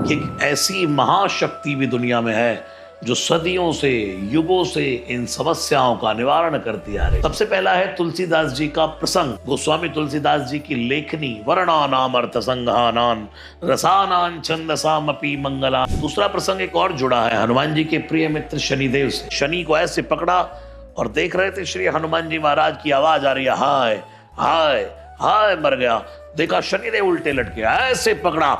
कि एक ऐसी महाशक्ति भी दुनिया में है जो सदियों से युगों से इन समस्याओं का निवारण करती आ रही। सबसे पहला है तुलसीदास जी का प्रसंग, गोस्वामी तुलसीदास जी की लेखनी वर्णानाम अर्थ संघानान रसानान छंदसामपि मंगला। दूसरा प्रसंग एक और जुड़ा है हनुमान जी के प्रिय मित्र शनिदेव से। शनि को ऐसे पकड़ा और देख रहे थे श्री हनुमान जी महाराज की आवाज आ रही है, हाय हाय हाय, मर गया। देखा शनिदेव उल्टे लटके, ऐसे पकड़ा,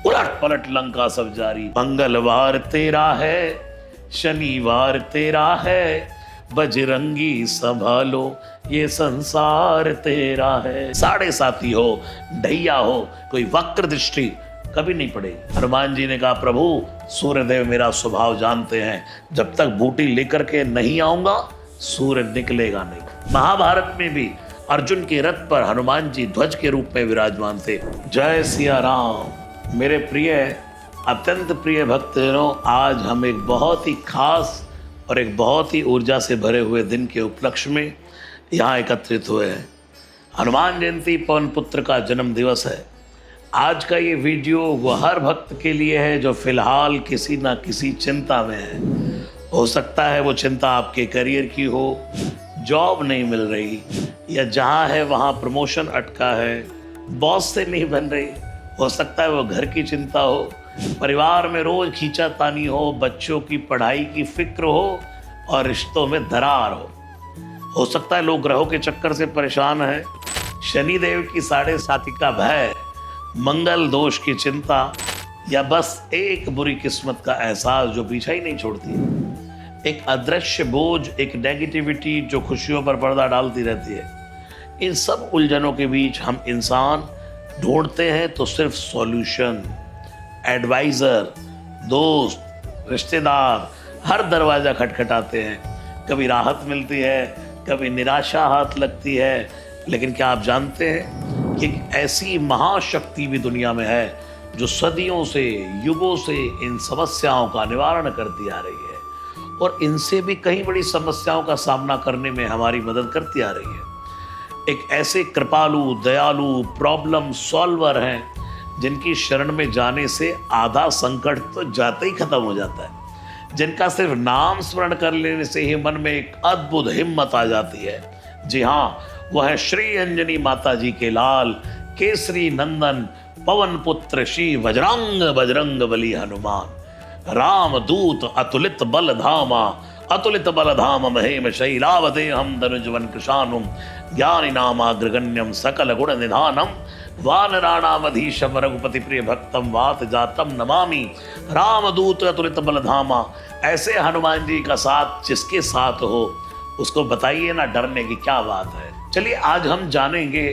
उलट पलट लंका सब जारी। मंगलवार तेरा है, शनिवार तेरा है, बजरंगी संभालो ये संसार तेरा है। साढ़े साथी हो, ढैया हो, कोई वक्र दृष्टि कभी नहीं पड़ेगी। हनुमान जी ने कहा, प्रभु सूर्यदेव मेरा स्वभाव जानते हैं, जब तक बूटी लेकर के नहीं आऊंगा सूर्य निकलेगा नहीं। महाभारत में भी अर्जुन के रथ पर हनुमान जी ध्वज के रूप में विराजमान थे। जय सिया राम। मेरे प्रिय अत्यंत प्रिय भक्तजनों, आज हम एक बहुत ही खास और एक बहुत ही ऊर्जा से भरे हुए दिन के उपलक्ष्य में यहाँ एकत्रित हुए हैं। हनुमान जयंती पवन पुत्र का जन्म दिवस है। आज का ये वीडियो वो हर भक्त के लिए है जो फिलहाल किसी ना किसी चिंता में है। हो सकता है वो चिंता आपके करियर की हो, जॉब नहीं मिल रही, या जहाँ है वहाँ प्रमोशन अटका है, बॉस से नहीं बन रही। हो सकता है वो घर की चिंता हो, परिवार में रोज खींचातानी हो, बच्चों की पढ़ाई की फिक्र हो और रिश्तों में दरार हो सकता है लोग ग्रहों के चक्कर से परेशान है, शनिदेव की साढ़े साथी का भय, मंगल दोष की चिंता, या बस एक बुरी किस्मत का एहसास जो पीछा ही नहीं छोड़ती। एक अदृश्य बोझ, एक नेगेटिविटी जो खुशियों पर पर्दा डालती रहती है। इन सब उलझनों के बीच हम इंसान ढूंढते हैं तो सिर्फ सॉल्यूशन, एडवाइज़र, दोस्त, रिश्तेदार, हर दरवाज़ा खटखटाते हैं। कभी राहत मिलती है, कभी निराशा हाथ लगती है, लेकिन क्या आप जानते हैं कि एक ऐसी महाशक्ति भी दुनिया में है जो सदियों से युगों से इन समस्याओं का निवारण करती आ रही है और इनसे भी कई बड़ी समस्याओं का सामना करने में हमारी मदद करती आ रही है। एक ऐसे कृपालु, दयालु, प्रॉब्लम सॉल्वर हैं जिनकी शरण में जाने से आधा संकट तो जाते ही खत्म हो जाता है, जिनका सिर्फ नाम स्मरण कर लेने से ही मन में एक अद्भुत हिम्मत आ जाती है। जी हाँ, वह है श्री अंजनी माता जी के लाल, केसरी नंदन, पवन पुत्र श्री बजरंग बली हनुमान। राम दूत अतुलित बल धामा, अतुलित बल धाम महेम शैलावते हम धनुजवन कृशानुम, ज्ञानी नामाग्रगण्यम सकल गुण निधानम, वानराणामधीशम रघुपति प्रिय भक्तम वात जातम नमामि। रामदूत अतुलित बल धामा। ऐसे हनुमान जी का साथ जिसके साथ हो उसको बताइए ना डरने की क्या बात है। चलिए आज हम जानेंगे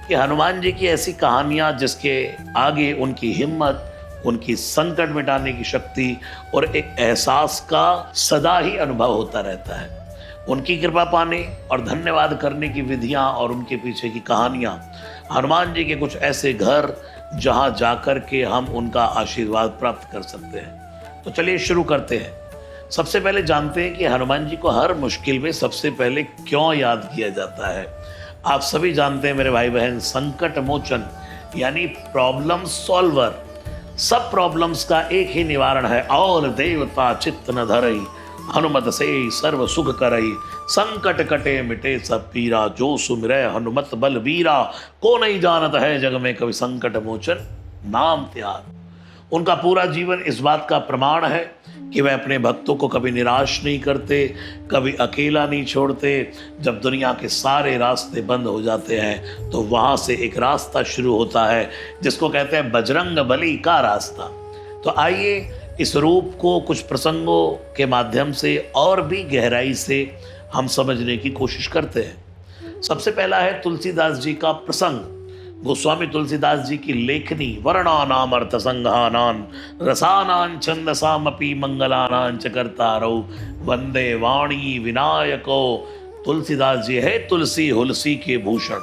कि हनुमान जी की ऐसी कहानियां जिसके आगे उनकी हिम्मत, उनकी संकट मिटाने की शक्ति और एक एहसास का सदा ही अनुभव होता रहता है। उनकी कृपा पाने और धन्यवाद करने की विधियां और उनके पीछे की कहानियां, हनुमान जी के कुछ ऐसे घर जहां जाकर के हम उनका आशीर्वाद प्राप्त कर सकते हैं। तो चलिए शुरू करते हैं। सबसे पहले जानते हैं कि हनुमान जी को हर मुश्किल में सबसे पहले क्यों याद किया जाता है। आप सभी जानते हैं मेरे भाई बहन, संकट मोचन यानी प्रॉब्लम सॉल्वर। सब प्रॉब्लम्स का एक ही निवारण है, और देवता चित्त न धरई, हनुमत से सर्व सुख करई, संकट कटे मिटे सब पीरा, जो सुमिरै हनुमत बल वीरा, को नहीं जानत है जग में कभी संकट मोचन नाम त्याग। उनका पूरा जीवन इस बात का प्रमाण है कि वह अपने भक्तों को कभी निराश नहीं करते, कभी अकेला नहीं छोड़ते। जब दुनिया के सारे रास्ते बंद हो जाते हैं तो वहाँ से एक रास्ता शुरू होता है जिसको कहते हैं बजरंग बली का रास्ता। तो आइए इस रूप को कुछ प्रसंगों के माध्यम से और भी गहराई से हम समझने की कोशिश करते हैं। सबसे पहला है तुलसीदास जी का प्रसंग, गोस्वामी तुलसीदास जी की लेखनी वर्णानाम अर्थ संघानान रसानान छंदसामपि मंगलानां च कर्तारौ वंदे वाणी विनायको। तुलसीदास जी है तुलसी हुलसी के भूषण,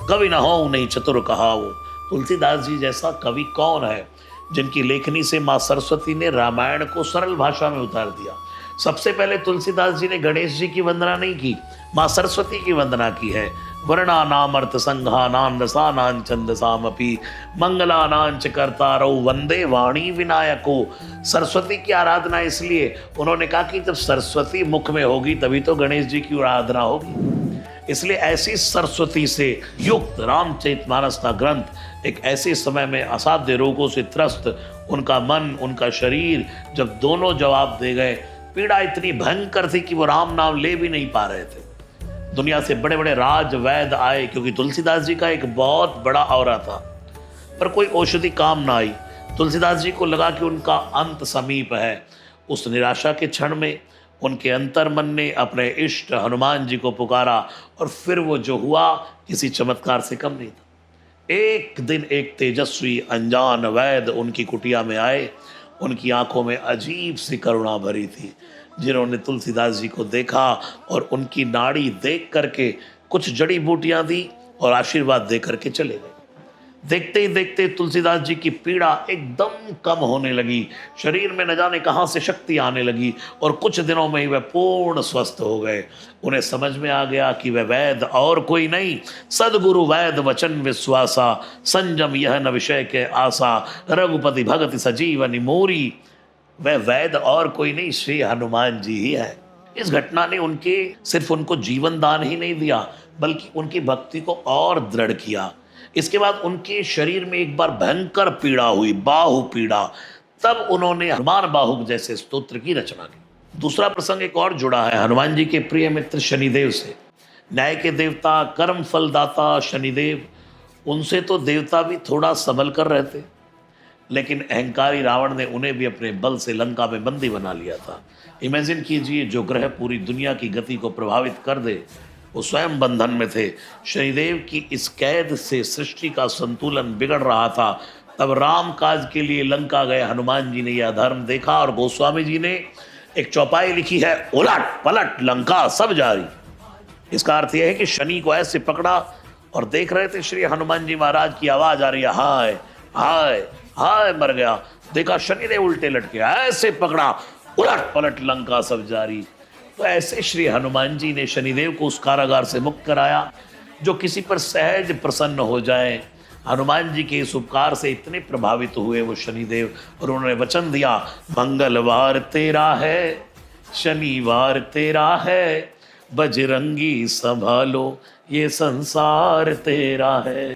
कवि न हो नहीं चतुर कहाओ। तुलसीदास जी जैसा कवि कौन है जिनकी लेखनी से माँ सरस्वती ने रामायण को सरल भाषा में उतार दिया। सबसे पहले तुलसीदास जी ने गणेश जी की वंदना नहीं की, माँ सरस्वती की वंदना की है। वर्णानामर्थ संघानां रसानां छंदसामपि मंगलानांच कर्तारौ वंदे वाणी विनायको। सरस्वती की आराधना इसलिए उन्होंने कहा कि जब सरस्वती मुख में होगी तभी तो गणेश जी की आराधना होगी। इसलिए ऐसी सरस्वती से युक्त रामचरितमानस का ग्रंथ एक ऐसे समय में असाध्य रोगों से त्रस्त उनका मन, उनका शरीर जब दोनों जवाब दे गए, पीड़ा इतनी भयंकर थी कि वो राम नाम ले भी नहीं पा रहे थे। दुनिया से बड़े बड़े राज वैद्य आए, क्योंकि तुलसीदास जी का एक बहुत बड़ा औरा था, पर कोई औषधि काम ना आई। तुलसीदास जी को लगा कि उनका अंत समीप है। उस निराशा के क्षण में उनके अंतर मन ने अपने इष्ट हनुमान जी को पुकारा, और फिर वो जो हुआ किसी चमत्कार से कम नहीं था। एक दिन एक तेजस्वी अनजान वैद्य उनकी कुटिया में आए। उनकी आंखों में अजीब सी करुणा भरी थी। जिन्होंने तुलसीदास जी को देखा और उनकी नाड़ी देख करके कुछ जड़ी बूटियां दी और आशीर्वाद दे करके चले गए। देखते ही देखते तुलसीदास जी की पीड़ा एकदम कम होने लगी। शरीर में न जाने कहाँ से शक्ति आने लगी और कुछ दिनों में ही वह पूर्ण स्वस्थ हो गए। उन्हें समझ में आ गया कि वह वैद्य और कोई नहीं, सदगुरु वैद्य वचन विश्वासा, संयम यह न विषय के आशा, रघुपति भगति सजीवनि मोरी। वह वैद्य और कोई नहीं, श्री हनुमान जी ही है। इस घटना ने सिर्फ उनको जीवन दान ही नहीं दिया, बल्कि उनकी भक्ति को और दृढ़ किया। इसके बाद उनके शरीर में एक बार भयंकर पीड़ा हुई, बाहु पीड़ा। तब उन्होंने हनुमान बाहुक जैसे स्तोत्र की रचना की। दूसरा प्रसंग एक और जुड़ा है हनुमान जी के प्रिय मित्र शनिदेव से। न्याय के देवता, कर्म फलदाता शनिदेव, उनसे तो देवता भी थोड़ा संभल कर रहते, लेकिन अहंकारी रावण ने उन्हें भी अपने बल से लंका में बंदी बना लिया था। इमेजिन कीजिए, जो ग्रह पूरी दुनिया की गति को प्रभावित कर दे वो स्वयं बंधन में थे। शनिदेव की इस कैद से सृष्टि का संतुलन बिगड़ रहा था। तब राम काज के लिए लंका गए हनुमान जी ने यह धर्म देखा, और गोस्वामी जी ने एक चौपाई लिखी है, उलट पलट लंका सब जारी। इसका अर्थ यह है कि शनि को ऐसे पकड़ा और देख रहे थे श्री हनुमान जी महाराज की आवाज आ रही है, हाय हाय हाय मर गया। देखा शनिदेव उल्टे लटके, ऐसे पकड़ा, उलट पलट लंका सब जारी। तो ऐसे श्री हनुमान जी ने शनिदेव को उस कारागार से मुक्त कराया। जो किसी पर सहज प्रसन्न हो जाए, हनुमान जी के इस उपकार से इतने प्रभावित हुए वो शनिदेव, और उन्होंने वचन दिया, मंगलवार तेरा है, शनिवार तेरा है, बजरंगी संभालो ये संसार तेरा है।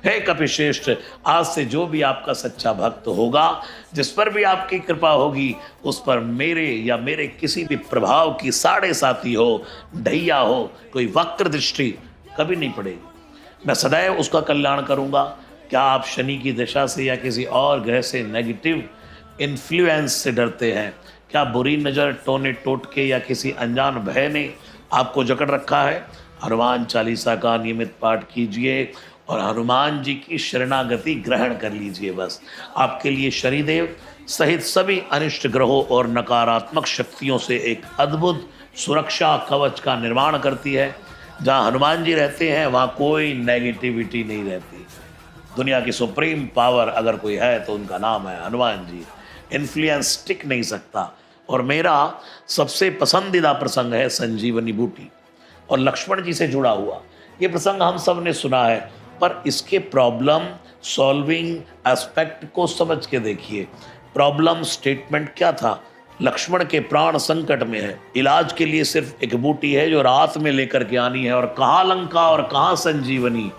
हे कपिश्रेष्ठ, आज से जो भी आपका सच्चा भक्त होगा, जिस पर भी आपकी कृपा होगी, उस पर मेरे या मेरे किसी भी प्रभाव की साढ़े साथी हो, ढैया हो, कोई वक्र दृष्टि कभी नहीं पड़ेगी। मैं सदैव उसका कल्याण करूंगा। क्या आप शनि की दशा से या किसी और ग्रह से नेगेटिव इन्फ्लुएंस से डरते हैं? क्या बुरी नज़र, टोने टोटके या किसी अनजान भय ने आपको जकड़ रखा है? हनुमान चालीसा का नियमित पाठ कीजिए और हनुमान जी की शरणागति ग्रहण कर लीजिए। बस आपके लिए शनिदेव सहित सभी अनिष्ट ग्रहों और नकारात्मक शक्तियों से एक अद्भुत सुरक्षा कवच का निर्माण करती है। जहाँ हनुमान जी रहते हैं वहाँ कोई नेगेटिविटी नहीं रहती। दुनिया की सुप्रीम पावर अगर कोई है तो उनका नाम है हनुमान जी। इन्फ्लुएंस टिक नहीं सकता। और मेरा सबसे पसंदीदा प्रसंग है संजीवनी बूटी और लक्ष्मण जी से जुड़ा हुआ। ये प्रसंग हम सब ने सुना है, पर इसके प्रॉब्लम सॉल्विंग एस्पेक्ट को समझ के देखिए। प्रॉब्लम स्टेटमेंट क्या था? लक्ष्मण के प्राण संकट में है, इलाज के लिए सिर्फ एक बूटी है जो रात में लेकर के आनी है, और कहाँ लंका और कहाँ संजीवनी।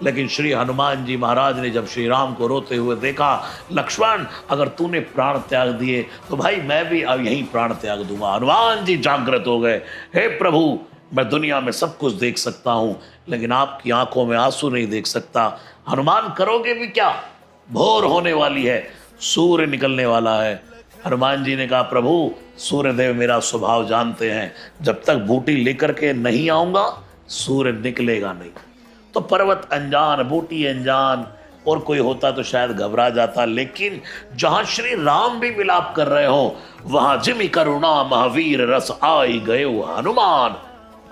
लेकिन श्री हनुमान जी महाराज ने जब श्री राम को रोते हुए देखा, लक्ष्मण अगर तूने प्राण त्याग दिए तो भाई मैं भी अब यहीं प्राण त्याग दूंगा। हनुमान जी जागृत हो गए, हे प्रभु, मैं दुनिया में सब कुछ देख सकता हूँ, लेकिन आपकी आंखों में आंसू नहीं देख सकता। हनुमान करोगे भी क्या? भोर होने वाली है, सूर्य निकलने वाला है। हनुमान जी ने कहा, प्रभु सूर्यदेव मेरा स्वभाव जानते हैं, जब तक बूटी लेकर के नहीं आऊँगा सूर्य निकलेगा नहीं। तो पर्वत अनजान, बूटी अनजान, और कोई होता तो शायद घबरा जाता। लेकिन जहाँ श्री राम भी विलाप कर रहे हो, वहाँ जिमि करुणा महावीर रस आई गए हनुमान।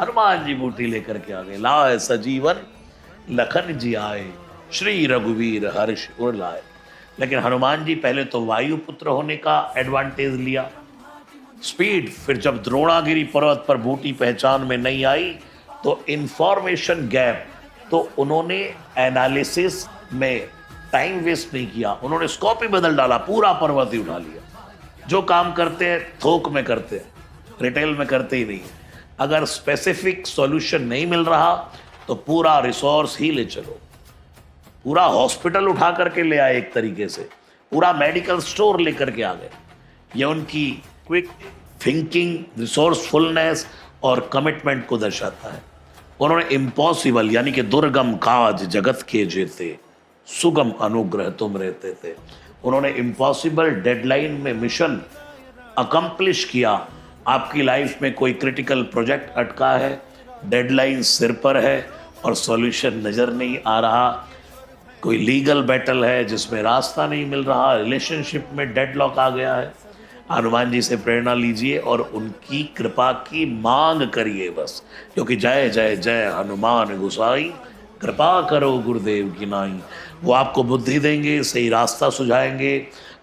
हनुमान जी बूटी लेकर के आ गए, लाए सजीवन लखन जी आए, श्री रघुवीर हर्ष उर लाए। लेकिन हनुमान जी पहले तो वायुपुत्र होने का एडवांटेज लिया, स्पीड। फिर जब द्रोणागिरी पर्वत पर बूटी पहचान में नहीं आई तो इंफॉर्मेशन गैप, तो उन्होंने एनालिसिस में टाइम वेस्ट नहीं किया, उन्होंने स्कोप ही बदल डाला, पूरा पर्वत ही उठा लिया। जो काम करते हैं थोक में करते हैं, रिटेल में करते ही नहीं। अगर स्पेसिफिक सॉल्यूशन नहीं मिल रहा तो पूरा रिसोर्स ही ले चलो, पूरा हॉस्पिटल उठा करके ले आए, एक तरीके से पूरा मेडिकल स्टोर लेकर के आ गए। ये उनकी क्विक थिंकिंग, रिसोर्सफुलनेस और कमिटमेंट को दर्शाता है। उन्होंने इम्पॉसिबल यानी कि दुर्गम काज जगत के जेते, सुगम अनुग्रह तुम रहते थे। उन्होंने इम्पॉसिबल डेडलाइन में मिशन अकम्प्लिश किया। आपकी लाइफ में कोई क्रिटिकल प्रोजेक्ट अटका है, डेडलाइन सिर पर है और सॉल्यूशन नज़र नहीं आ रहा, कोई लीगल बैटल है जिसमें रास्ता नहीं मिल रहा, रिलेशनशिप में डेडलॉक आ गया है, हनुमान जी से प्रेरणा लीजिए और उनकी कृपा की मांग करिए बस। क्योंकि जय जय जय हनुमान गोसाई, कृपा करो गुरुदेव की नाई। वो आपको बुद्धि देंगे, सही रास्ता सुझाएंगे,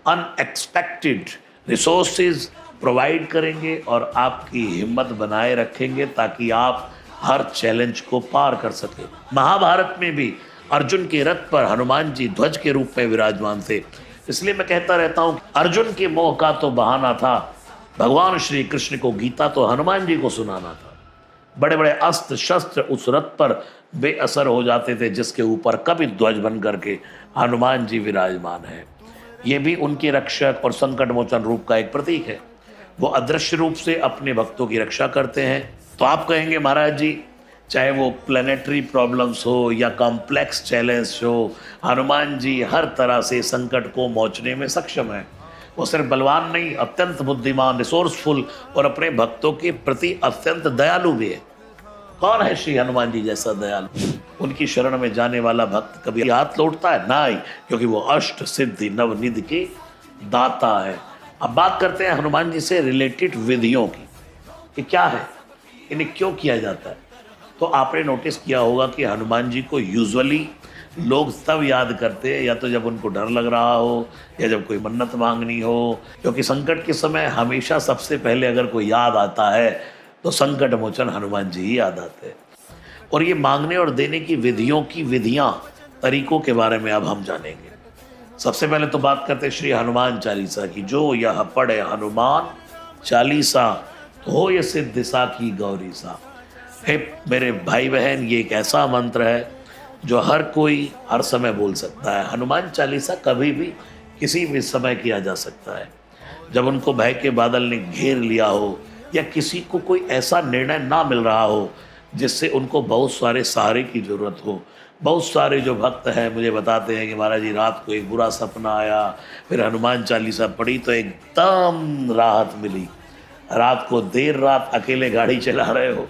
अनएक्सपेक्टेड रिसोर्सेज प्रोवाइड करेंगे और आपकी हिम्मत बनाए रखेंगे ताकि आप हर चैलेंज को पार कर सके। महाभारत में भी अर्जुन के रथ पर हनुमान जी ध्वज के रूप में विराजमान थे। इसलिए मैं कहता रहता हूँ, अर्जुन के मोह का तो बहाना था, भगवान श्री कृष्ण को गीता तो हनुमान जी को सुनाना था। बड़े बड़े अस्त्र शस्त्र उस रथ पर बेअसर हो जाते थे जिसके ऊपर कभी ध्वज बन करके हनुमान जी विराजमान है। ये भी उनके रक्षक और संकट मोचन रूप का एक प्रतीक है। वो अदृश्य रूप से अपने भक्तों की रक्षा करते हैं। तो आप कहेंगे महाराज जी, चाहे वो प्लेनेटरी प्रॉब्लम्स हो या कॉम्प्लेक्स चैलेंज हो, हनुमान जी हर तरह से संकट को मोचने में सक्षम है। वो सिर्फ बलवान नहीं, अत्यंत बुद्धिमान, रिसोर्सफुल और अपने भक्तों के प्रति अत्यंत दयालु भी है। कौन है श्री हनुमान जी जैसा दयालु? उनकी शरण में जाने वाला भक्त कभी हाथ लौटता है? नहीं, क्योंकि वो अष्ट सिद्धि नवनिधि के दाता है। अब बात करते हैं हनुमान जी से रिलेटेड विधियों की, कि क्या है, इन्हें क्यों किया जाता है। तो आपने नोटिस किया होगा कि हनुमान जी को यूजुअली लोग तब याद करते हैं या तो जब उनको डर लग रहा हो या जब कोई मन्नत मांगनी हो, क्योंकि संकट के समय हमेशा सबसे पहले अगर कोई याद आता है तो संकट मोचन हनुमान जी ही याद आते हैं। और ये मांगने और देने की विधियों की तरीकों के बारे में अब हम जानेंगे। सबसे पहले तो बात करते हैं श्री हनुमान चालीसा की। जो यह पढ़े हनुमान चालीसा तो हो ये सिद्धिसा की गौरी सा। हे मेरे भाई बहन, ये एक ऐसा मंत्र है जो हर कोई हर समय बोल सकता है। हनुमान चालीसा कभी भी किसी भी समय किया जा सकता है। जब उनको भय के बादल ने घेर लिया हो या किसी को कोई ऐसा निर्णय ना मिल रहा हो जिससे उनको बहुत सारे सहारे की ज़रूरत हो। बहुत सारे जो भक्त हैं मुझे बताते हैं कि महाराज जी रात को एक बुरा सपना आया, फिर हनुमान चालीसा पढ़ी तो एकदम राहत मिली। रात को देर रात अकेले गाड़ी चला रहे हो,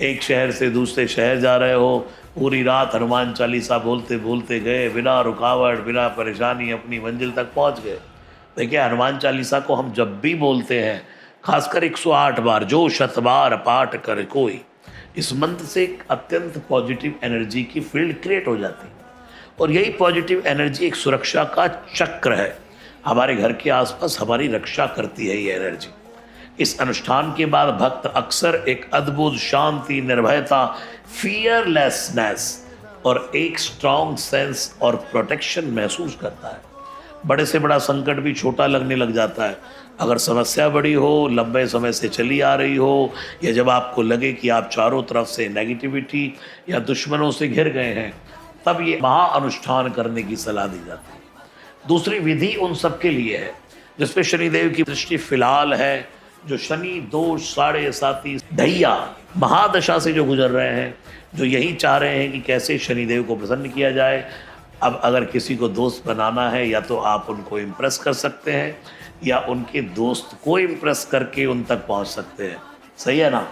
एक शहर से दूसरे शहर जा रहे हो, पूरी रात हनुमान चालीसा बोलते बोलते गए, बिना रुकावट बिना परेशानी अपनी मंजिल तक पहुंच गए। देखिए, हनुमान चालीसा को हम जब भी बोलते हैं, खासकर 108 बार, जो शतबार पाठ कर कोई, इस मंत्र से एक अत्यंत पॉजिटिव एनर्जी की फील्ड क्रिएट हो जाती है। और यही पॉजिटिव एनर्जी एक सुरक्षा का चक्र है। हमारे घर के आसपास हमारी रक्षा करती है ये एनर्जी। इस अनुष्ठान के बाद भक्त अक्सर एक अद्भुत शांति, निर्भयता, फियरलेसनेस और एक स्ट्रॉन्ग सेंस और प्रोटेक्शन महसूस करता है। बड़े से बड़ा संकट भी छोटा लगने लग जाता है। अगर समस्या बड़ी हो, लंबे समय से चली आ रही हो, या जब आपको लगे कि आप चारों तरफ से नेगेटिविटी या दुश्मनों से घिर गए हैं, तब ये महाअनुष्ठान करने की सलाह दी जाती है। दूसरी विधि उन सबके लिए है जिसपे शनिदेव की दृष्टि फिलहाल है, जो शनि दोष साढ़े साती ढैया महादशा से जो गुजर रहे हैं, जो यही चाह रहे हैं कि कैसे शनिदेव को प्रसन्न किया जाए। अब अगर किसी को दोस्त बनाना है, या तो आप उनको इम्प्रेस कर सकते हैं या उनके दोस्त को इम्प्रेस करके उन तक पहुंच सकते हैं। सही है ना?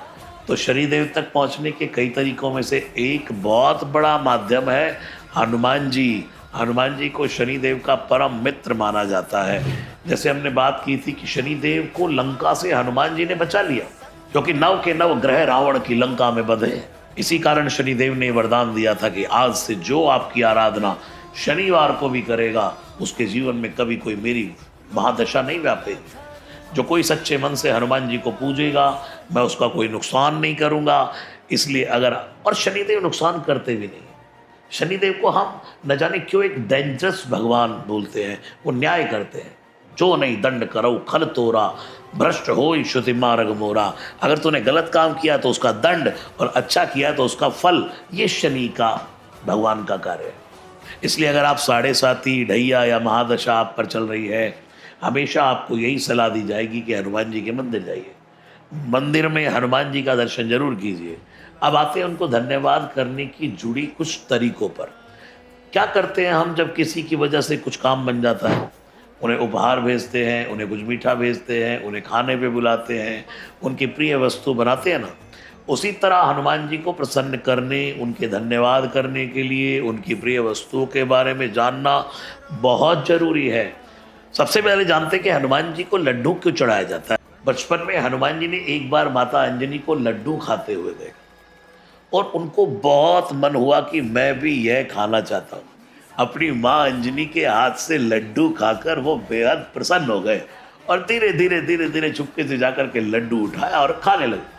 तो शनिदेव तक पहुंचने के कई तरीकों में से एक बहुत बड़ा माध्यम है हनुमान जी। हनुमान जी को शनिदेव का परम मित्र माना जाता है। जैसे हमने बात की थी कि शनिदेव को लंका से हनुमान जी ने बचा लिया, क्योंकि नव के नव ग्रह रावण की लंका में बंधे। इसी कारण शनिदेव ने वरदान दिया था कि आज से जो आपकी आराधना शनिवार को भी करेगा, उसके जीवन में कभी कोई मेरी महादशा नहीं व्यापेगी। जो कोई सच्चे मन से हनुमान जी को पूजेगा, मैं उसका कोई नुकसान नहीं करूंगा। इसलिए और शनिदेव नुकसान करते भी नहीं, शनिदेव को हम न जाने क्यों एक डेंजरस भगवान बोलते हैं। वो न्याय करते हैं। जो नहीं दंड करो खल तोरा, भ्रष्ट हो श्रुति मार्ग मोरा। अगर तूने गलत काम किया तो उसका दंड, और अच्छा किया तो उसका फल। ये शनि का भगवान का कार्य है। इसलिए अगर आप साढ़े साती, ढैया या महादशा आप पर चल रही है, हमेशा आपको यही सलाह दी जाएगी कि हनुमान जी के मंदिर जाइए, मंदिर में हनुमान जी का दर्शन जरूर कीजिए। अब आते हैं उनको धन्यवाद करने की जुड़ी कुछ तरीकों पर। क्या करते हैं हम जब किसी की वजह से कुछ काम बन जाता है? उन्हें उपहार भेजते हैं, उन्हें कुछ मीठा भेजते हैं, उन्हें खाने पे बुलाते हैं, उनकी प्रिय वस्तु बनाते हैं ना। उसी तरह हनुमान जी को प्रसन्न करने, उनके धन्यवाद करने के लिए उनकी प्रिय वस्तुओं के बारे में जानना बहुत ज़रूरी है। सबसे पहले जानते हैं कि हनुमान जी को लड्डू क्यों चढ़ाया जाता है। बचपन में हनुमान जी ने एक बार माता अंजनी को लड्डू खाते हुए देखा और उनको बहुत मन हुआ कि मैं भी यह खाना चाहता हूँ। अपनी माँ अंजनी के हाथ से लड्डू खाकर वो बेहद प्रसन्न हो गए और धीरे धीरे धीरे धीरे चुपके से जाकर के लड्डू उठाया और खाने लगे।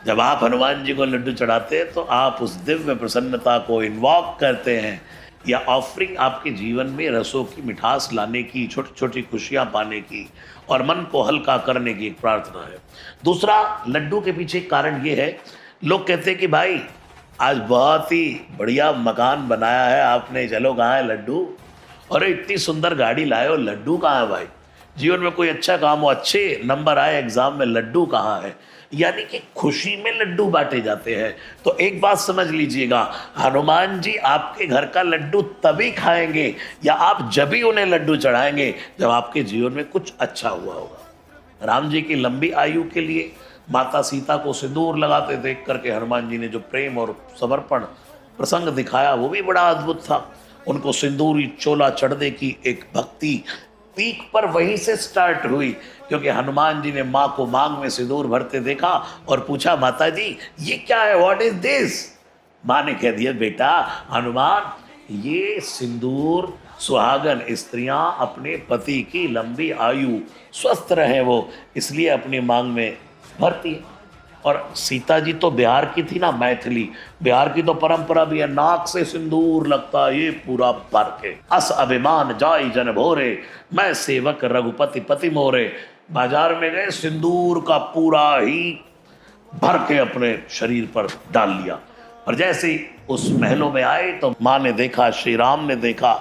जब आप हनुमान जी को लड्डू चढ़ाते हैं तो आप उस दिव्य प्रसन्नता को इन्वॉक करते हैं, या ऑफरिंग आपके जीवन में रसों की मिठास लाने की, छोटी छोटी खुशियाँ पाने की और मन को हल्का करने की एक प्रार्थना है। दूसरा, लड्डू के पीछे कारण ये है, लोग कहते हैं कि भाई आज बहुत ही बढ़िया मकान बनाया है आपने, चलो कहाँ है लड्डू? अरे इतनी सुंदर गाड़ी लाए हो, लड्डू कहाँ है भाई? जीवन में कोई अच्छा काम हो, अच्छे नंबर आए एग्जाम में, लड्डू कहाँ है? यानी कि खुशी में लड्डू बांटे जाते हैं। तो एक बात समझ लीजिएगा, हनुमान जी आपके घर का लड्डू तभी खाएंगे या आप जब भी उन्हें लड्डू चढ़ाएंगे जब आपके जीवन में कुछ अच्छा हुआ होगा। राम जी की लंबी आयु के लिए माता सीता को सिंदूर लगाते देख करके हनुमान जी ने जो प्रेम और समर्पण प्रसंग दिखाया वो भी बड़ा अद्भुत था। उनको सिंदूरी चोला चढ़ने की एक भक्ति पीक पर वहीं से स्टार्ट हुई, क्योंकि हनुमान जी ने माँ को मांग में सिंदूर भरते देखा और पूछा, माता जी ये क्या है, व्हाट इज दिस? माँ ने कह दिया, बेटा हनुमान, ये सिंदूर सुहागन स्त्रियां अपने पति की लंबी आयु, स्वस्थ रहे वो, इसलिए अपनी मांग में भरती है। और सीता जी तो बिहार की थी ना, मैथिली, बिहार की तो परंपरा भी है, नाक से सिंदूर लगता ये पूरा भर के। अस अभिमान जाई जन भोरे, मैं सेवक रघुपति पति मोरे। बाजार में गए, सिंदूर का पूरा ही भर के अपने शरीर पर डाल लिया। और जैसे ही उस महलों में आए तो माँ ने देखा, श्री राम ने देखा,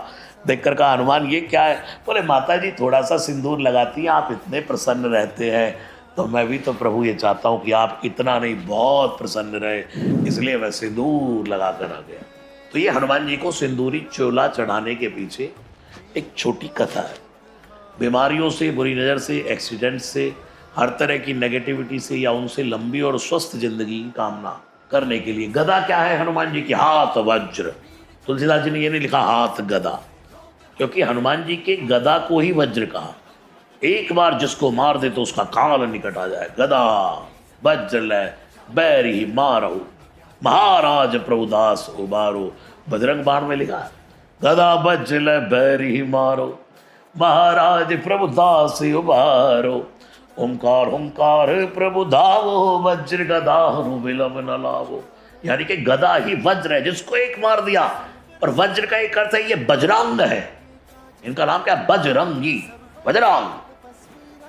देखकर कहा, हनुमान ये क्या है? बोले, माता जी थोड़ा सा सिंदूर लगाती हैं, आप इतने प्रसन्न रहते हैं, तो मैं भी तो प्रभु ये चाहता हूँ कि आप इतना नहीं बहुत प्रसन्न रहे, इसलिए मैं सिंदूर लगा कर आ गया। तो ये हनुमान जी को सिंदूरी चोला चढ़ाने के पीछे एक छोटी कथा है। बीमारियों से, बुरी नज़र से, एक्सीडेंट से, हर तरह की नेगेटिविटी से या उनसे लंबी और स्वस्थ जिंदगी की कामना करने के लिए। गदा क्या है हनुमान जी की? हाथ वज्र। तुलसीदास जी ने ये नहीं लिखा हाथ गदा, क्योंकि हनुमान जी के गदा को ही वज्र कहा। एक बार जिसको मार दे तो उसका काल निकट आ जाए। गदा वज्र ले बैरी मारो, महाराज प्रभुदास उबारो। बजरंग बाण में लिखा है, गदा वज्र ले बैरी मारो, महाराज प्रभुदास उबारो। ओंकार ओंकार प्रभु धावो, वज्र गदा विलम न लावो। यानी कि गदा ही वज्र है, जिसको एक मार दिया। और वज्र का एक अर्थ है ये बजरंग है, इनका नाम क्या? बजरंगी, बजरंग।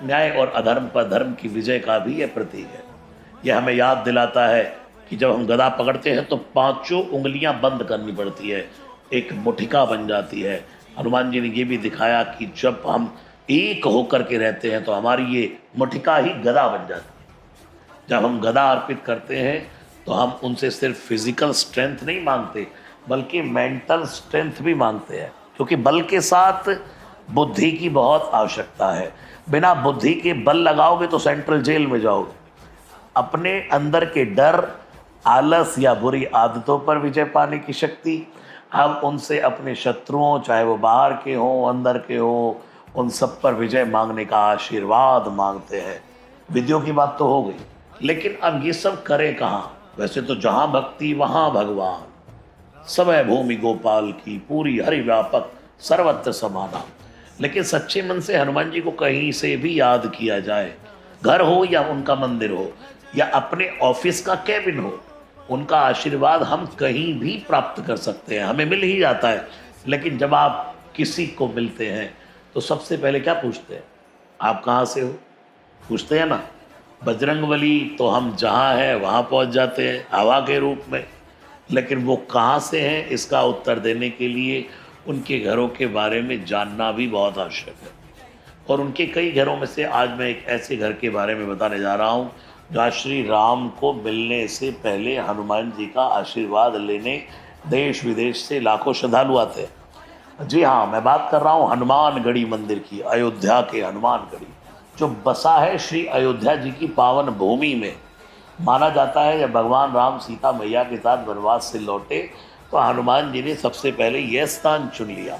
न्याय और अधर्म पर धर्म की विजय का भी यह प्रतीक है। यह हमें याद दिलाता है कि जब हम गदा पकड़ते हैं तो पांचों उंगलियां बंद करनी पड़ती है, एक मुठिका बन जाती है। हनुमान जी ने यह भी दिखाया कि जब हम एक होकर के रहते हैं तो हमारी ये मुठिका ही गदा बन जाती है। जब हम गदा अर्पित करते हैं तो हम उनसे सिर्फ फिजिकल स्ट्रेंथ नहीं मांगते, बल्कि मेंटल स्ट्रेंथ भी मांगते हैं, क्योंकि बल के साथ बुद्धि की बहुत आवश्यकता है। बिना बुद्धि के बल लगाओगे तो सेंट्रल जेल में जाओगे। अपने अंदर के डर, आलस या बुरी आदतों पर विजय पाने की शक्ति, हम उनसे अपने शत्रुओं, चाहे वो बाहर के हों अंदर के हों, उन सब पर विजय मांगने का आशीर्वाद मांगते हैं। विधियों की बात तो हो गई, लेकिन अब ये सब करें कहाँ? वैसे तो जहाँ भक्ति वहाँ भगवान, समय भूमि गोपाल की, पूरी हरि व्यापक सर्वत्र समाना। लेकिन सच्चे मन से हनुमान जी को कहीं से भी याद किया जाए, घर हो या उनका मंदिर हो या अपने ऑफिस का कैबिन हो, उनका आशीर्वाद हम कहीं भी प्राप्त कर सकते हैं, हमें मिल ही जाता है। लेकिन जब आप किसी को मिलते हैं तो सबसे पहले क्या पूछते हैं? आप कहाँ से हो? पूछते हैं ना। बजरंगबली तो हम जहाँ हैं वहाँ पहुँच जाते हैं हवा के रूप में, लेकिन वो कहाँ से हैं इसका उत्तर देने के लिए उनके घरों के बारे में जानना भी बहुत आवश्यक है। और उनके कई घरों में से आज मैं एक ऐसे घर के बारे में बताने जा रहा हूँ जहाँ श्री राम को मिलने से पहले हनुमान जी का आशीर्वाद लेने देश विदेश से लाखों श्रद्धालु आते हैं। जी हाँ, मैं बात कर रहा हूँ हनुमानगढ़ी मंदिर की, अयोध्या के हनुमानगढ़ी, जो बसा है श्री अयोध्या जी की पावन भूमि में। माना जाता है जब भगवान राम सीता मैया के साथ वनवास से लौटे तो हनुमान जी ने सबसे पहले यह स्थान चुन लिया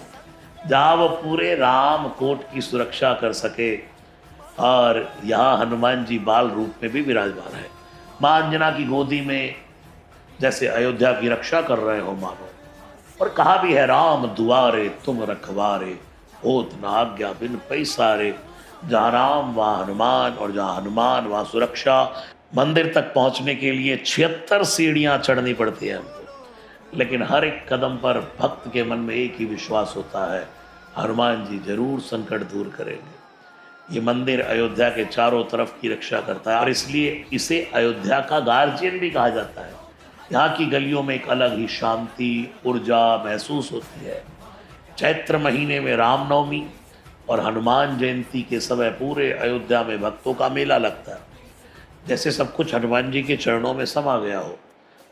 जहाँ वो पूरे राम कोट की सुरक्षा कर सके। और यहाँ हनुमान जी बाल रूप में भी विराजमान है, माँ अंजना की गोदी में, जैसे अयोध्या की रक्षा कर रहे हो मानो। और कहा भी है, राम दुआरे तुम रखवारे, होत न आज्ञा बिन पैसारे। जहाँ राम वहाँ हनुमान, और जहाँ हनुमान वहाँ सुरक्षा। मंदिर तक पहुँचने के लिए 76 सीढ़ियाँ चढ़नी पड़ती है हमको, लेकिन हर एक कदम पर भक्त के मन में एक ही विश्वास होता है, हनुमान जी जरूर संकट दूर करेंगे। ये मंदिर अयोध्या के चारों तरफ की रक्षा करता है और इसलिए इसे अयोध्या का गार्जियन भी कहा जाता है। यहाँ की गलियों में एक अलग ही शांति, ऊर्जा महसूस होती है। चैत्र महीने में रामनवमी और हनुमान जयंती के समय पूरे अयोध्या में भक्तों का मेला लगता है, जैसे सब कुछ हनुमान जी के चरणों में समा गया हो।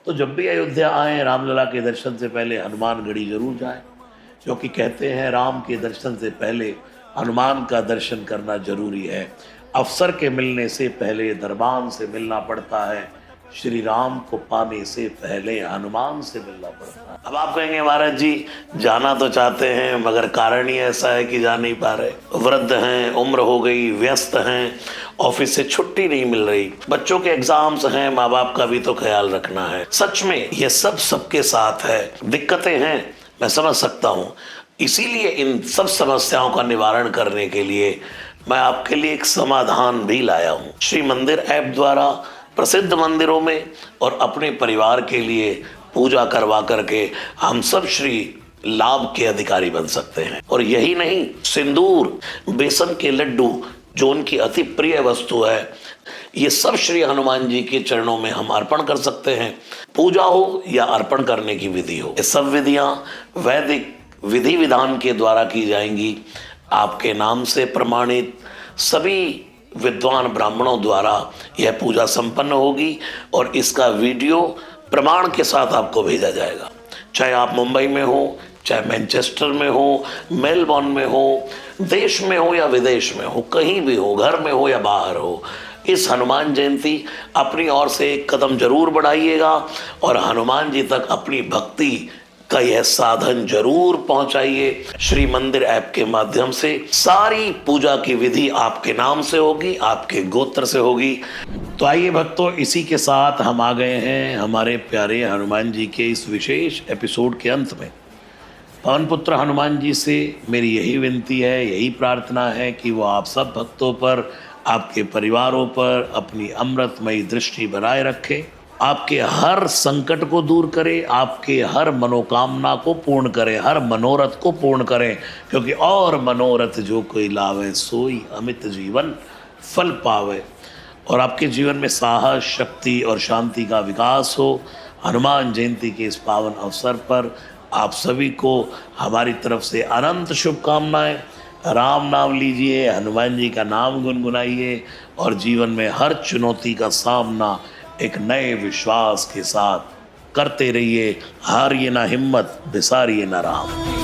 तो जब भी अयोध्या आएँ, रामलला के दर्शन से पहले हनुमानगढ़ी जरूर जाएं, क्योंकि कहते हैं राम के दर्शन से पहले हनुमान का दर्शन करना जरूरी है। अफसर के मिलने से पहले दरबान से मिलना पड़ता है, श्री राम को पाने से पहले हनुमान से मिलना पड़ता है। अब आप कहेंगे महाराज जी जाना तो चाहते हैं मगर कारण ही ऐसा है कि जा नहीं पा रहे, वृद्ध हैं, उम्र हो गई, व्यस्त हैं, ऑफिस से छुट्टी नहीं मिल रही, बच्चों के एग्जाम्स हैं, माँ बाप का भी तो ख्याल रखना है। सच में ये सब सबके साथ है, दिक्कतें हैं, मैं समझ सकता हूँ। इसीलिए इन सब समस्याओं का निवारण करने के लिए मैं आपके लिए एक समाधान भी लाया हूँ। श्री मंदिर ऐप द्वारा प्रसिद्ध मंदिरों में और अपने परिवार के लिए पूजा करवा करके हम सब श्री लाभ के अधिकारी बन सकते हैं। और यही नहीं, सिंदूर, बेसन के लड्डू जो उनकी अति प्रिय वस्तु है, ये सब श्री हनुमान जी के चरणों में हम अर्पण कर सकते हैं। पूजा हो या अर्पण करने की विधि हो, ये सब विधियां वैदिक विधि विधान के द्वारा की जाएंगी। आपके नाम से प्रमाणित सभी विद्वान ब्राह्मणों द्वारा यह पूजा संपन्न होगी और इसका वीडियो प्रमाण के साथ आपको भेजा जाएगा। चाहे आप मुंबई में हो, चाहे मैनचेस्टर में हो, मेलबॉर्न में हो, देश में हो या विदेश में हो, कहीं भी हो, घर में हो या बाहर हो, इस हनुमान जयंती अपनी ओर से एक कदम जरूर बढ़ाइएगा और हनुमान जी तक अपनी भक्ति का यह साधन जरूर पहुंचाइए। श्री मंदिर ऐप के माध्यम से सारी पूजा की विधि आपके नाम से होगी, आपके गोत्र से होगी। तो आइए भक्तों, इसी के साथ हम आ गए हैं हमारे प्यारे हनुमान जी के इस विशेष एपिसोड के अंत में। पवन पुत्र हनुमान जी से मेरी यही विनती है, यही प्रार्थना है कि वो आप सब भक्तों पर, आपके परिवारों पर अपनी अमृतमयी दृष्टि बनाए रखे, आपके हर संकट को दूर करे, आपके हर मनोकामना को पूर्ण करे, हर मनोरथ को पूर्ण करें, क्योंकि और मनोरथ जो कोई लावे सोई अमित जीवन फल पावे। और आपके जीवन में साहस, शक्ति और शांति का विकास हो। हनुमान जयंती के इस पावन अवसर पर आप सभी को हमारी तरफ से अनंत शुभकामनाएं। राम नाम लीजिए, हनुमान जी का नाम गुनगुनाइए और जीवन में हर चुनौती का सामना एक नए विश्वास के साथ करते रहिए। हारिए ना हिम्मत, बिसारिए ना राम।